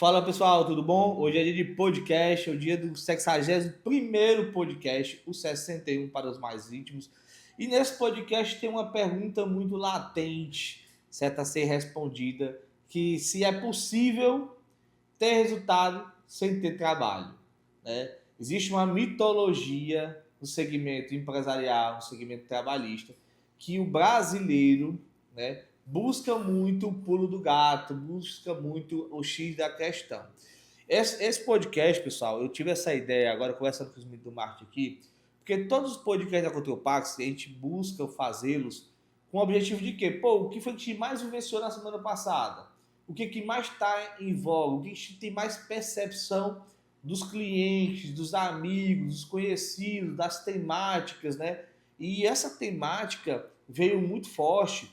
Fala pessoal, tudo bom? Hoje é dia de podcast, é o dia do 61º podcast, o 61 para os mais íntimos. E nesse podcast tem uma pergunta muito latente, certa a ser respondida, que se é possível ter resultado sem ter trabalho, né? Existe uma mitologia no segmento empresarial, no segmento trabalhista, que o brasileiro, né, busca muito o pulo do gato, busca muito o X da questão. Esse podcast, pessoal, eu tive essa ideia agora conversando com os meninos do marketing aqui, porque todos os podcasts da Cultura Pax, a gente busca fazê-los com o objetivo de quê? Pô, o que foi que a gente mais vivenciou na semana passada? O que mais está em voga? O que a gente tem mais percepção dos clientes, dos amigos, dos conhecidos, das temáticas, né? E essa temática veio muito forte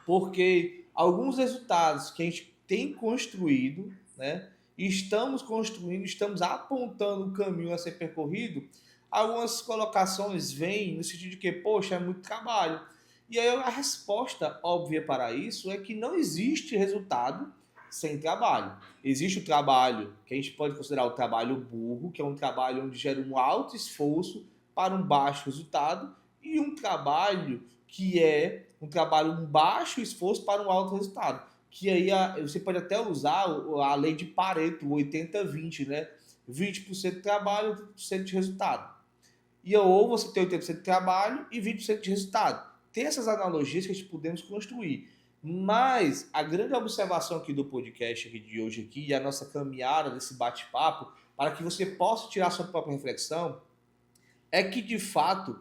porque alguns resultados que a gente tem construído, né, estamos construindo, estamos apontando o caminho a ser percorrido, algumas colocações vêm no sentido de que, poxa, é muito trabalho. E aí a resposta óbvia para isso é que não existe resultado sem trabalho. Existe o trabalho que a gente pode considerar o trabalho burro, que é um trabalho onde gera um alto esforço para um baixo resultado, e um trabalho que é um trabalho, um baixo esforço para um alto resultado. Que aí você pode até usar a lei de Pareto, 80-20, né? 20% de trabalho, 80% de resultado. E ou você tem 80% de trabalho e 20% de resultado. Tem essas analogias que a gente podemos construir. Mas a grande observação aqui do podcast aqui de hoje aqui, e a nossa caminhada desse bate-papo, para que você possa tirar sua própria reflexão, é que de fato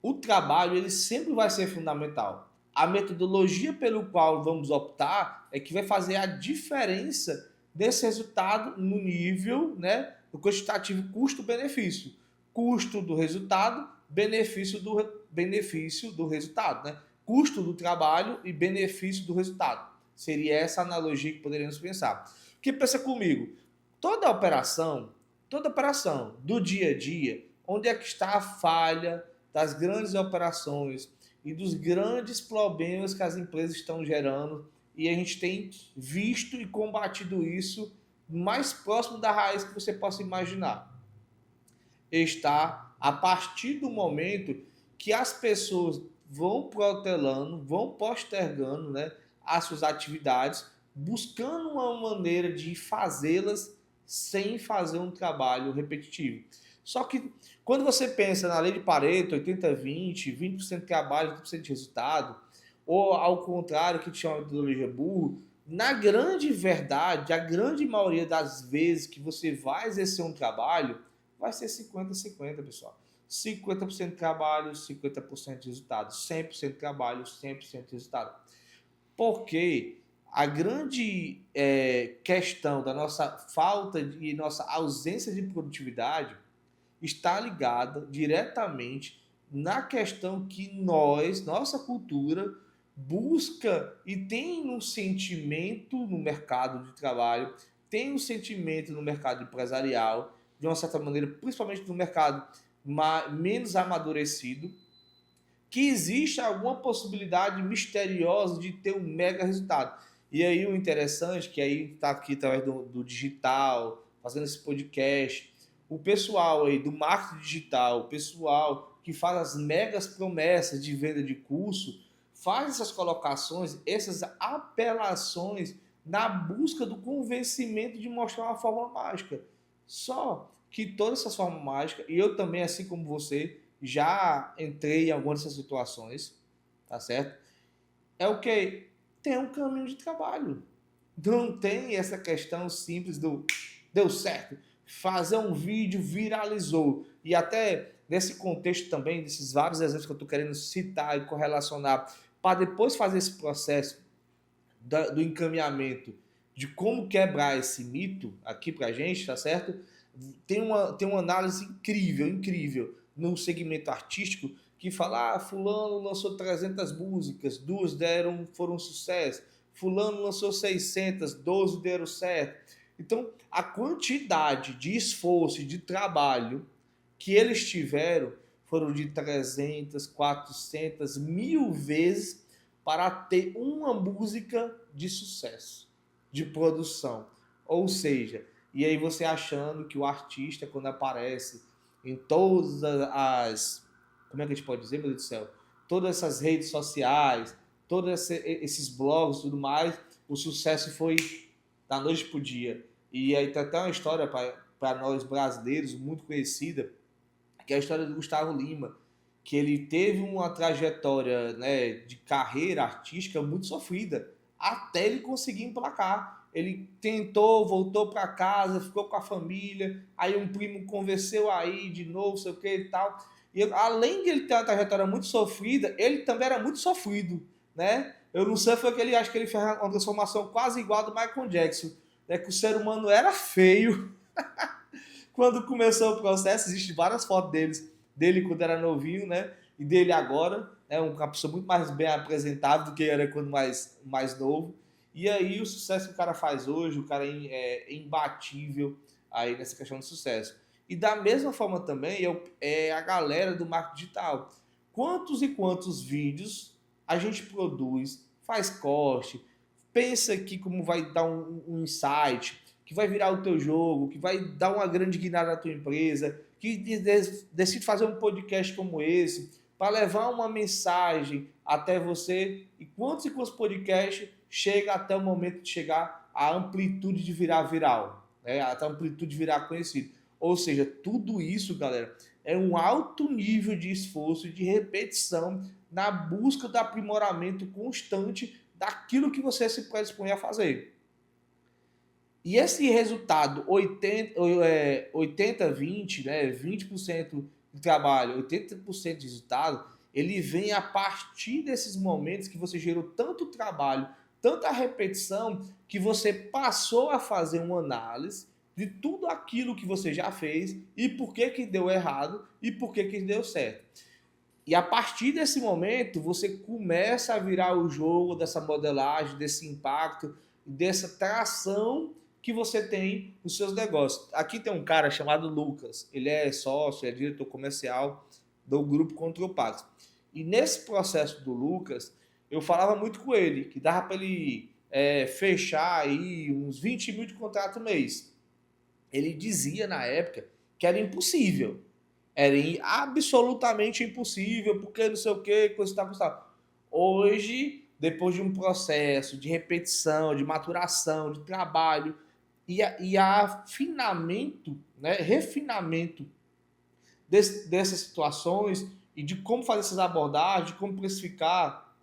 o trabalho ele sempre vai ser fundamental. A metodologia pelo qual vamos optar é que vai fazer a diferença desse resultado no nível, né, do quantitativo custo-benefício. Custo do resultado, benefício do resultado, né? Custo do trabalho e benefício do resultado. Seria essa analogia que poderíamos pensar. Porque pensa comigo, toda operação do dia a dia, onde é que está a falha das grandes operações e dos grandes problemas que as empresas estão gerando, e a gente tem visto e combatido isso mais próximo da raiz que você possa imaginar. Está a partir do momento que as pessoas vão protelando, vão postergando, né, as suas atividades, buscando uma maneira de fazê-las sem fazer um trabalho repetitivo. Só que quando você pensa na lei de Pareto, 80-20, 20% de trabalho, 30% de resultado, ou ao contrário, que chama de metodologia burro, na grande verdade, a grande maioria das vezes que você vai exercer um trabalho, vai ser 50-50, pessoal. 50% de trabalho, 50% de resultado. 100% de trabalho, 100% de resultado. Porque a grande questão da nossa falta e nossa ausência de produtividade está ligada diretamente na questão que nossa cultura, busca e tem um sentimento no mercado de trabalho, tem um sentimento no mercado empresarial, de uma certa maneira, principalmente no mercado menos amadurecido, que existe alguma possibilidade misteriosa de ter um mega resultado. E aí o interessante, que aí está aqui através do digital, fazendo esse podcast, o pessoal aí do marketing digital, o pessoal que faz as megas promessas de venda de curso, faz essas colocações, essas apelações na busca do convencimento de mostrar uma fórmula mágica. Só que todas essas fórmulas mágicas, e eu também, assim como você, já entrei em algumas dessas situações, tá certo? É o que? Tem um caminho de trabalho. Não tem essa questão simples do deu certo. Fazer um vídeo viralizou. E até nesse contexto também, desses vários exemplos que eu estou querendo citar e correlacionar, para depois fazer esse processo do encaminhamento de como quebrar esse mito aqui pra gente, tá certo? Tem uma análise incrível, incrível no segmento artístico que fala, fulano lançou 300 músicas, duas foram um sucesso, fulano lançou 600, 12 deram certo. Então, a quantidade de esforço e de trabalho que eles tiveram foram de 300, 400, 1000 vezes para ter uma música de sucesso, de produção. Ou seja, e aí você achando que o artista, quando aparece em todas as... Como é que a gente pode dizer, meu Deus do céu? Todas essas redes sociais, todos esses blogs e tudo mais, o sucesso foi da noite pro dia. E aí tem até uma história para nós brasileiros muito conhecida, que é a história do Gustavo Lima, que ele teve uma trajetória, né, de carreira artística muito sofrida, até ele conseguir emplacar. Ele tentou, voltou para casa, ficou com a família, aí um primo convenceu aí de novo, sei o que e tal. E além de ele ter uma trajetória muito sofrida, ele também era muito sofrido, né? Eu não sei, foi que ele acho que ele fez uma transformação quase igual a do Michael Jackson, né? Que o ser humano era feio. Quando começou o processo, existem várias fotos dele quando era novinho, né? E dele agora, é uma pessoa muito mais bem apresentável do que era quando mais novo. E aí o sucesso que o cara faz hoje, o cara é imbatível aí nessa questão do sucesso. E da mesma forma também é a galera do marketing digital. Quantos e quantos vídeos a gente produz, faz corte, pensa aqui como vai dar um insight, que vai virar o teu jogo, que vai dar uma grande guinada na tua empresa, que decide fazer um podcast como esse, para levar uma mensagem até você. E quantos podcasts chega até o momento de chegar à amplitude de virar viral, né? Até a amplitude de virar conhecido. Ou seja, tudo isso, galera, é um alto nível de esforço e de repetição na busca do aprimoramento constante daquilo que você se predispõe a fazer. E esse resultado 80-20, né, 20% de trabalho, 80% de resultado, ele vem a partir desses momentos que você gerou tanto trabalho, tanta repetição, que você passou a fazer uma análise de tudo aquilo que você já fez e por que deu errado e por que deu certo. E a partir desse momento, você começa a virar o jogo dessa modelagem, desse impacto, dessa tração que você tem nos seus negócios. Aqui tem um cara chamado Lucas, ele é sócio, é diretor comercial do grupo Contropax. E nesse processo do Lucas, eu falava muito com ele, que dava para ele fechar aí uns 20 mil de contrato mês. Ele dizia na época que era impossível. Era absolutamente impossível, porque não sei o que, coisa e tal, coisa e tal. Hoje, depois de um processo de repetição, de maturação, de trabalho e afinamento, né, refinamento dessas situações e de como fazer essas abordagens, de como precificar,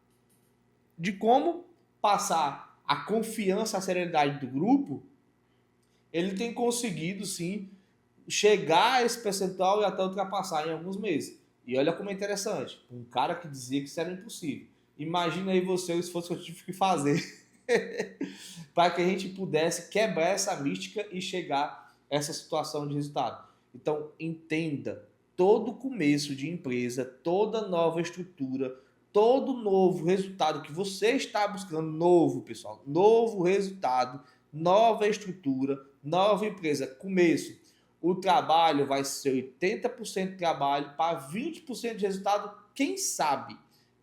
de como passar a confiança, a serenidade do grupo, ele tem conseguido, sim, chegar a esse percentual e até ultrapassar em alguns meses. E olha como é interessante. Um cara que dizia que isso era impossível. Imagina aí você o esforço que eu tive que fazer para que a gente pudesse quebrar essa mística e chegar a essa situação de resultado. Então, entenda, todo começo de empresa, toda nova estrutura, todo novo resultado que você está buscando, novo, pessoal, novo resultado, nova estrutura, nova empresa, começo. O trabalho vai ser 80% de trabalho para 20% de resultado, quem sabe?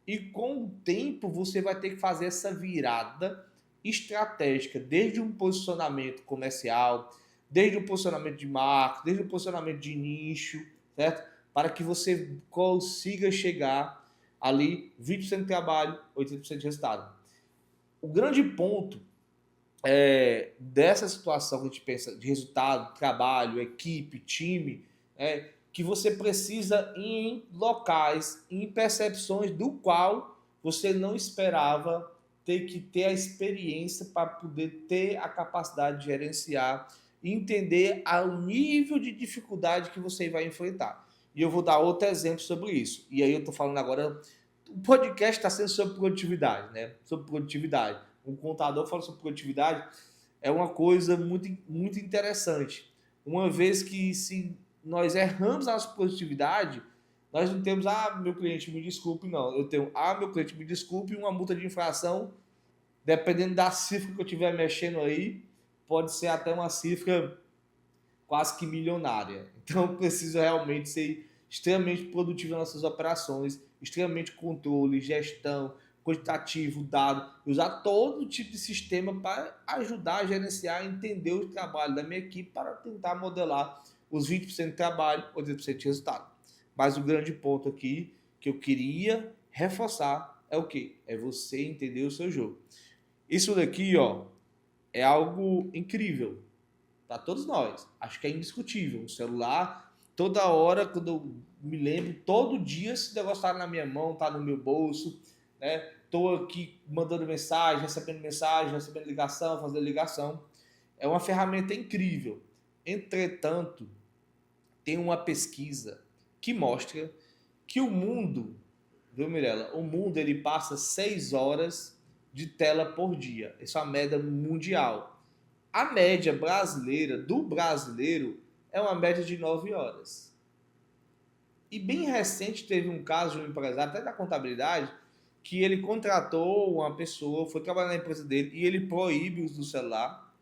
E com o tempo você vai ter que fazer essa virada estratégica, desde um posicionamento comercial, desde um posicionamento de marca, desde um posicionamento de nicho, certo? Para que você consiga chegar ali 20% de trabalho, 80% de resultado. O grande ponto dessa situação que a gente pensa de resultado, trabalho, equipe, time, que você precisa ir em locais, em percepções do qual você não esperava ter que ter a experiência para poder ter a capacidade de gerenciar e entender o nível de dificuldade que você vai enfrentar. E eu vou dar outro exemplo sobre isso. E aí eu estou falando agora, o podcast está sendo sobre produtividade, né? Sobre produtividade. Um contador falando sobre produtividade é uma coisa muito, muito interessante. Uma vez que se nós erramos a nossa produtividade, nós não temos, meu cliente, me desculpe, não. Eu tenho, meu cliente, me desculpe, uma multa de infração, dependendo da cifra que eu estiver mexendo aí, pode ser até uma cifra quase que milionária. Então, eu preciso realmente ser extremamente produtivo nas nossas operações, extremamente controle, gestão, quantitativo, dado, usar todo tipo de sistema para ajudar a gerenciar, entender o trabalho da minha equipe para tentar modelar os 20% de trabalho, 80% de resultado. Mas o grande ponto aqui que eu queria reforçar é o quê? É você entender o seu jogo. Isso daqui, ó, é algo incrível para todos nós. Acho que é indiscutível. O celular, toda hora, quando eu me lembro, todo dia esse negócio está na minha mão, está no meu bolso, né? Estou aqui mandando mensagem, recebendo ligação, fazendo ligação. É uma ferramenta incrível. Entretanto, tem uma pesquisa que mostra que o mundo, viu, Mirella? O mundo ele passa 6 horas de tela por dia. Isso é uma média mundial. A média brasileira, do brasileiro, é uma média de 9 horas. E bem recente teve um caso de um empresário, até da contabilidade, que ele contratou uma pessoa, foi trabalhar na empresa dele e ele proíbe o uso do celular.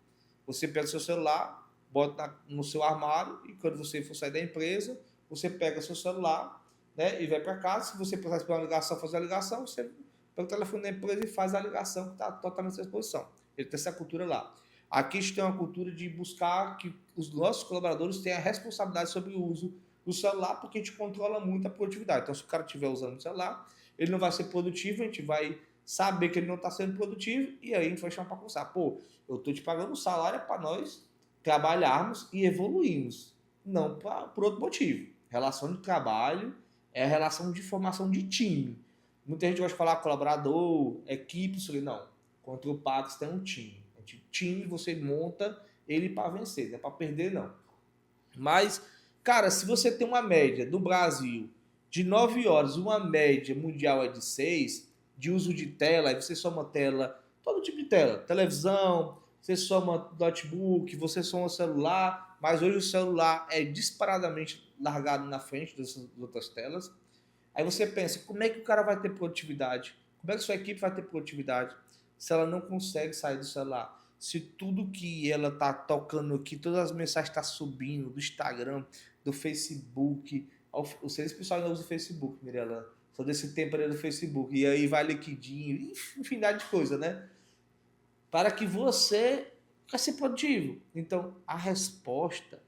Você pega o seu celular, bota no seu armário e quando você for sair da empresa, você pega o seu celular, né, e vai para casa. Se você precisar fazer uma ligação, fazer a ligação, você pega o telefone da empresa e faz a ligação que está totalmente à sua disposição. Ele tem essa cultura lá. Aqui a gente tem uma cultura de buscar que os nossos colaboradores tenham a responsabilidade sobre o uso do celular, porque a gente controla muito a produtividade. Então, se o cara estiver usando o celular, ele não vai ser produtivo, a gente vai saber que ele não está sendo produtivo e aí a gente vai chamar para conversar. Pô, eu estou te pagando um salário para nós trabalharmos e evoluirmos, não por outro motivo. Relação de trabalho é a relação de formação de time. Muita gente gosta de falar colaborador, equipe, isso ali. Não. Contra o Pax tem um time. Time você monta ele para vencer, não é para perder não. Mas, cara, se você tem uma média do Brasil de 9 horas, uma média mundial é de 6, de uso de tela, aí você soma tela, todo tipo de tela, televisão, você soma notebook, você soma celular, mas hoje o celular é disparadamente largado na frente dessas outras telas. Aí você pensa, como é que o cara vai ter produtividade? Como é que sua equipe vai ter produtividade se ela não consegue sair do celular? Se tudo que ela tá tocando aqui, todas as mensagens estão subindo do Instagram, do Facebook. Não sei se o pessoal ainda usa o Facebook, Mirella. Só desse tempo ali do Facebook. E aí vai liquidinho, infinidade de coisa, né? Para que você fique ser produtivo. Então, a resposta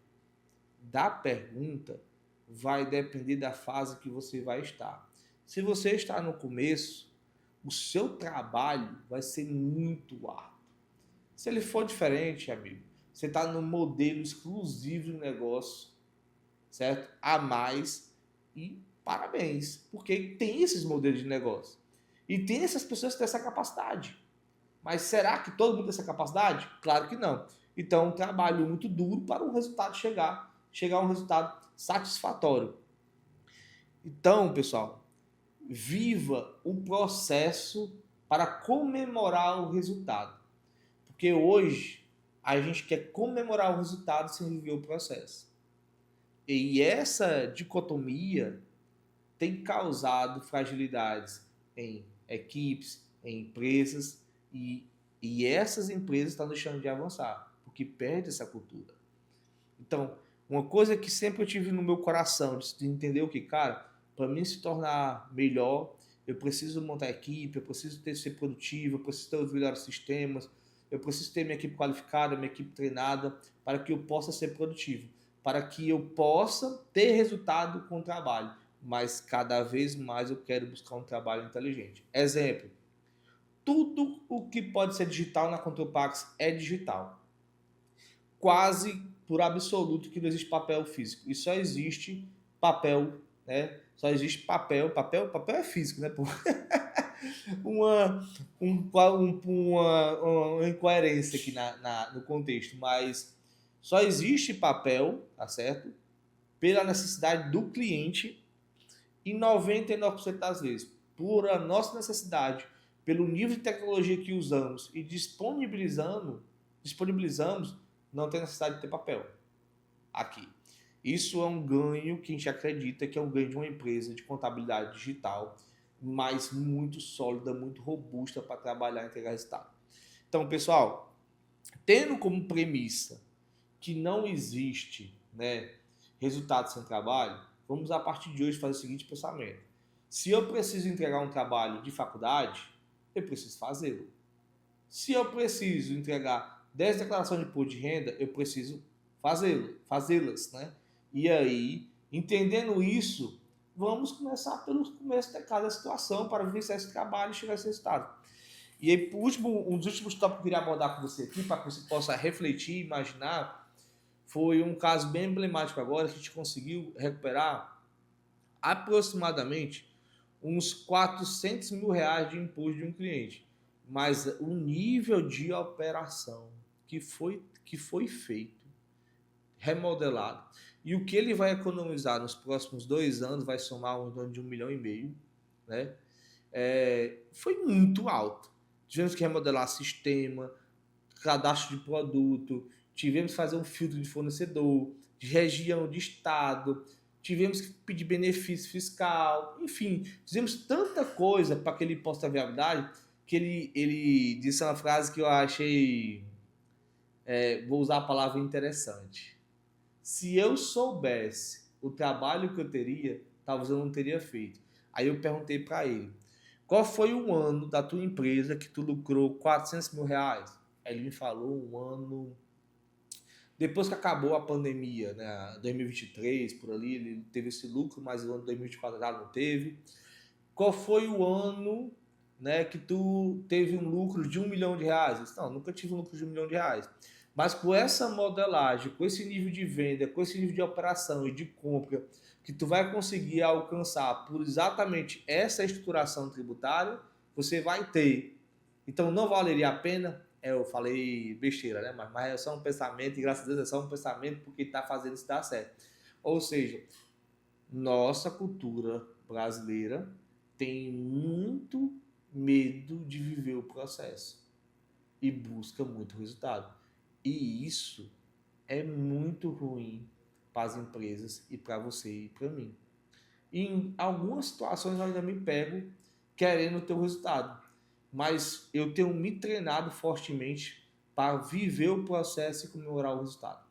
da pergunta vai depender da fase que você vai estar. Se você está no começo, o seu trabalho vai ser muito árduo. Se ele for diferente, amigo, você está no modelo exclusivo de negócio, certo? A mais, e parabéns, porque tem esses modelos de negócio. E tem essas pessoas que têm essa capacidade. Mas será que todo mundo tem essa capacidade? Claro que não. Então, um trabalho muito duro para o resultado chegar a um resultado satisfatório. Então, pessoal, viva o processo para comemorar o resultado. Porque hoje a gente quer comemorar o resultado sem viver o processo. E essa dicotomia tem causado fragilidades em equipes, em empresas, e essas empresas estão deixando de avançar, porque perde essa cultura. Então, uma coisa que sempre eu tive no meu coração, de entender o que, cara, para mim se tornar melhor, eu preciso montar equipe, eu preciso ser produtivo, eu preciso ter os melhores sistemas, eu preciso ter minha equipe qualificada, minha equipe treinada, para que eu possa ser produtivo, para que eu possa ter resultado com o trabalho. Mas cada vez mais eu quero buscar um trabalho inteligente. Exemplo, tudo o que pode ser digital na Control Pax é digital. Quase por absoluto que não existe papel físico. E só existe papel, né? Só existe papel é físico, né? Uma incoerência aqui no contexto, mas só existe papel, tá certo? Pela necessidade do cliente e 99% das vezes, por a nossa necessidade, pelo nível de tecnologia que usamos e disponibilizamos, não tem necessidade de ter papel aqui. Isso é um ganho que a gente acredita que é um ganho de uma empresa de contabilidade digital, mas muito sólida, muito robusta para trabalhar e entregar resultado. Então, pessoal, tendo como premissa que não existe, né, resultado sem trabalho, vamos a partir de hoje fazer o seguinte pensamento. Se eu preciso entregar um trabalho de faculdade, eu preciso fazê-lo. Se eu preciso entregar 10 declarações de imposto de renda, eu preciso fazê-las, né? E aí, entendendo isso, vamos começar pelo começo de cada situação para vivenciar esse trabalho e chegar a esse resultado. E aí, por último, um dos últimos tópicos que eu queria abordar com você aqui, para que você possa refletir, imaginar, foi um caso bem emblemático agora, que a gente conseguiu recuperar aproximadamente uns 400 mil reais de imposto de um cliente. Mas o nível de operação que foi feito, remodelado, e o que ele vai economizar nos próximos 2 anos vai somar um torno de 1,5 milhão, né? Foi muito alto. Tivemos que remodelar sistema, cadastro de produto, tivemos que fazer um filtro de fornecedor, de região, de estado, tivemos que pedir benefício fiscal, enfim, fizemos tanta coisa para que ele possa ter viabilidade, que ele disse uma frase que eu achei, vou usar a palavra interessante. Se eu soubesse o trabalho que eu teria, talvez eu não teria feito. Aí eu perguntei para ele, qual foi o ano da tua empresa que tu lucrou 400 mil reais? Aí ele me falou um ano depois que acabou a pandemia, né, 2023, por ali, ele teve esse lucro, mas o ano 2024 já não teve. Qual foi o ano, né, que tu teve um lucro de 1 milhão de reais? Eu disse, não, nunca tive um lucro de 1 milhão de reais. Mas com essa modelagem, com esse nível de venda, com esse nível de operação e de compra, que tu vai conseguir alcançar por exatamente essa estruturação tributária, você vai ter. Então não valeria a pena? Eu falei besteira, né? Mas é só um pensamento, e graças a Deus é só um pensamento porque está fazendo isso dar certo. Ou seja, nossa cultura brasileira tem muito medo de viver o processo e busca muito resultado. E isso é muito ruim para as empresas e para você e para mim. E em algumas situações eu ainda me pego querendo ter o resultado, mas eu tenho me treinado fortemente para viver o processo e comemorar o resultado.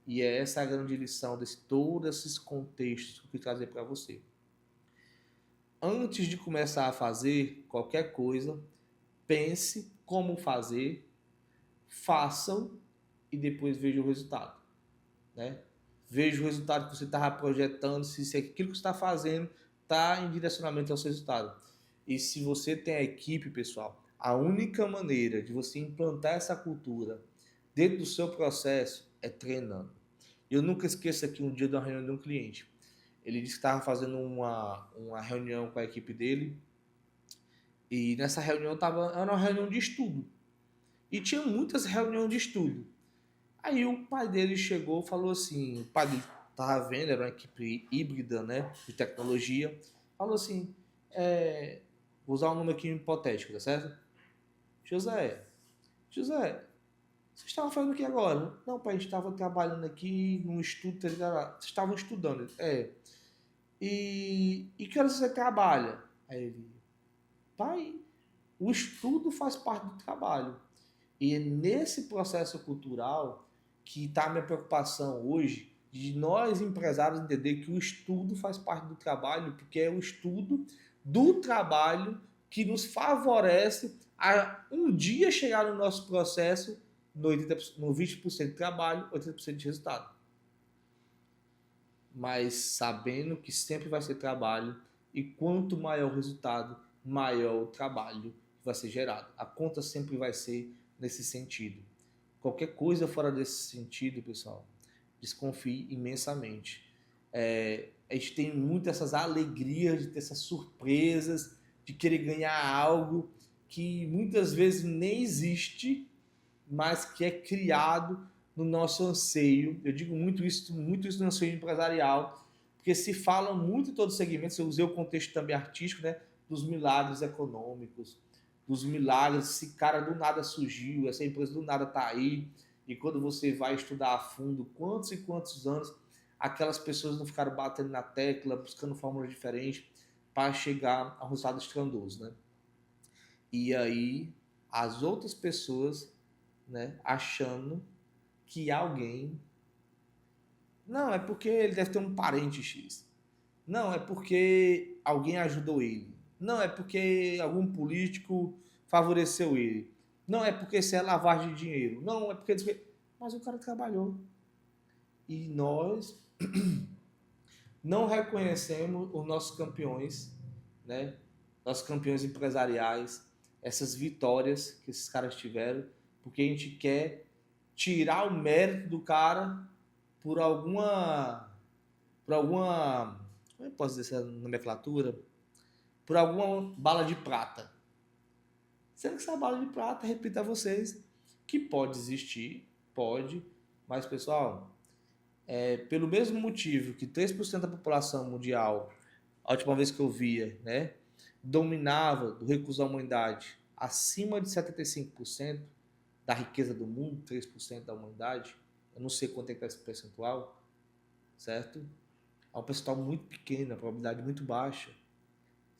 E é essa a grande lição de todos esses contextos que eu quis trazer para você. Antes de começar a fazer qualquer coisa, pense como fazer, façam e depois veja o resultado, né? Veja o resultado que você estava projetando, se aquilo que você está fazendo está em direcionamento ao seu resultado. E se você tem a equipe, pessoal, a única maneira de você implantar essa cultura dentro do seu processo é treinando. Eu nunca esqueço aqui um dia de uma reunião de um cliente. Ele disse que estava fazendo uma reunião com a equipe dele e nessa reunião era uma reunião de estudo. E tinha muitas reuniões de estudo. Aí o pai dele chegou e falou assim, o pai dele estava vendo, era uma equipe híbrida, né, de tecnologia, falou assim, vou usar um nome aqui hipotético, tá certo? José, vocês estavam fazendo o que agora? Não, pai, a gente estava trabalhando aqui num estudo, vocês estavam estudando. E que horas você trabalha? Aí ele, pai, o estudo faz parte do trabalho. E é nesse processo cultural que está a minha preocupação hoje, de nós empresários entender que o estudo faz parte do trabalho, porque é o estudo do trabalho que nos favorece a um dia chegar no nosso processo no 20% de trabalho, 80% de resultado. Mas sabendo que sempre vai ser trabalho e quanto maior o resultado, maior o trabalho vai ser gerado. A conta sempre vai ser nesse sentido. Qualquer coisa fora desse sentido, pessoal, desconfie imensamente. A gente tem muito essas alegrias de ter essas surpresas, de querer ganhar algo que muitas vezes nem existe, mas que é criado no nosso anseio. Eu digo muito isso no anseio empresarial, porque se fala muito em todos os segmentos, eu usei o contexto também artístico, né, dos milagres econômicos, dos milagres, esse cara do nada surgiu, essa empresa do nada está aí, e quando você vai estudar a fundo quantos e quantos anos aquelas pessoas não ficaram batendo na tecla, buscando fórmulas diferentes para chegar a um resultado estrondoso, né? E aí as outras pessoas, né, achando que alguém... Não, é porque ele deve ter um parente X. Não, é porque alguém ajudou ele. Não, é porque algum político favoreceu ele. Não é porque isso é lavagem de dinheiro. Não é porque... Mas o cara trabalhou. E nós não reconhecemos os nossos campeões, né? Nossos campeões empresariais, essas vitórias que esses caras tiveram, porque a gente quer tirar o mérito do cara por alguma, como eu posso dizer essa nomenclatura? Por alguma bala de prata. Sendo que essa bala de prata, repito a vocês, que pode existir, pode, mas pessoal, pelo mesmo motivo que 3% da população mundial, a última vez que eu via, né, dominava do recurso da humanidade acima de 75% da riqueza do mundo, 3% da humanidade, eu não sei quanto é que é esse percentual, certo? É um percentual muito pequeno, a probabilidade muito baixa,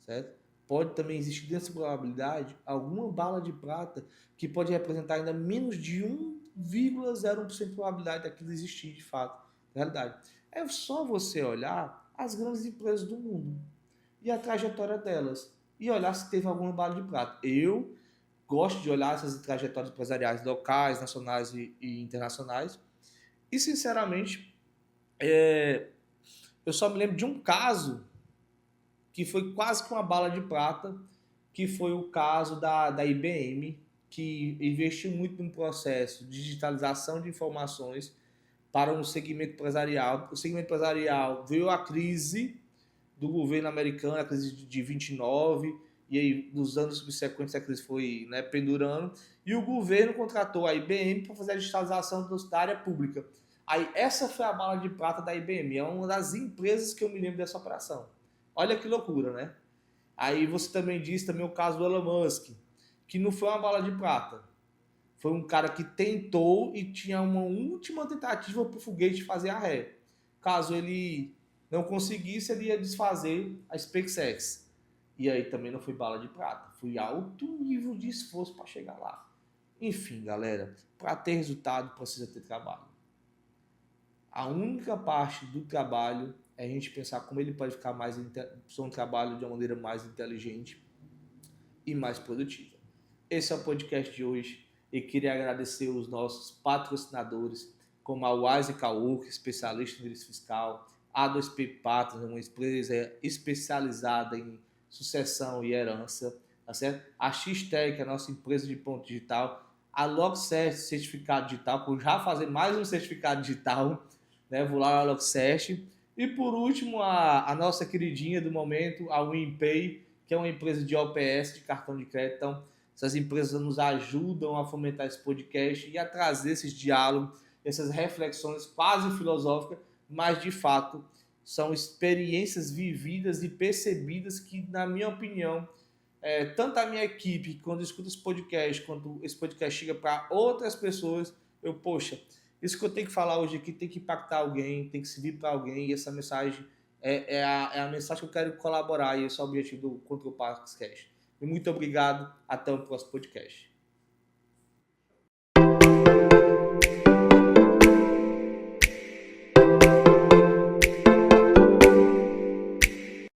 certo? Pode também existir dessa probabilidade alguma bala de prata que pode representar ainda menos de 1,01% de probabilidade daquilo existir de fato, na realidade. É só você olhar as grandes empresas do mundo e a trajetória delas e olhar se teve alguma bala de prata. Eu gosto de olhar essas trajetórias empresariais locais, nacionais e internacionais e, sinceramente, eu só me lembro de um caso que foi quase que uma bala de prata, que foi o caso da IBM, que investiu muito no processo de digitalização de informações para um segmento empresarial. O segmento empresarial veio a crise do governo americano, a crise de 29, e aí nos anos subsequentes a crise foi, né, pendurando, e o governo contratou a IBM para fazer a digitalização da área pública. Aí essa foi a bala de prata da IBM, é uma das empresas que eu me lembro dessa operação. Olha que loucura, né? Aí você também disse também o caso do Elon Musk, que não foi uma bala de prata. Foi um cara que tentou e tinha uma última tentativa para o foguete fazer a ré. Caso ele não conseguisse, ele ia desfazer a SpaceX. E aí também não foi bala de prata. Foi alto nível de esforço para chegar lá. Enfim, galera, para ter resultado precisa ter trabalho. A única parte do trabalho é a gente pensar como ele pode ficar mais um trabalho de uma maneira mais inteligente e mais produtiva. Esse é o podcast de hoje e queria agradecer os nossos patrocinadores, como a Wise Caúca, especialista em direito fiscal, a A2P Patros, uma empresa especializada em sucessão e herança, tá certo? A X-Tech, que é a nossa empresa de ponto digital, a Logcert, certificado digital, por já fazer mais um certificado digital, né? Vou lá na Logcert. E por último, a nossa queridinha do momento, a WinPay, que é uma empresa de OPS, de cartão de crédito. Então, essas empresas nos ajudam a fomentar esse podcast e a trazer esses diálogos, essas reflexões quase filosóficas, mas de fato são experiências vividas e percebidas que, na minha opinião, tanto a minha equipe, quando escuta esse podcast, quando esse podcast chega para outras pessoas, poxa, isso que eu tenho que falar hoje aqui tem que impactar alguém, tem que servir para alguém, e essa mensagem é a mensagem que eu quero colaborar, e esse é o objetivo do Control Podcast. E muito obrigado, até o próximo podcast.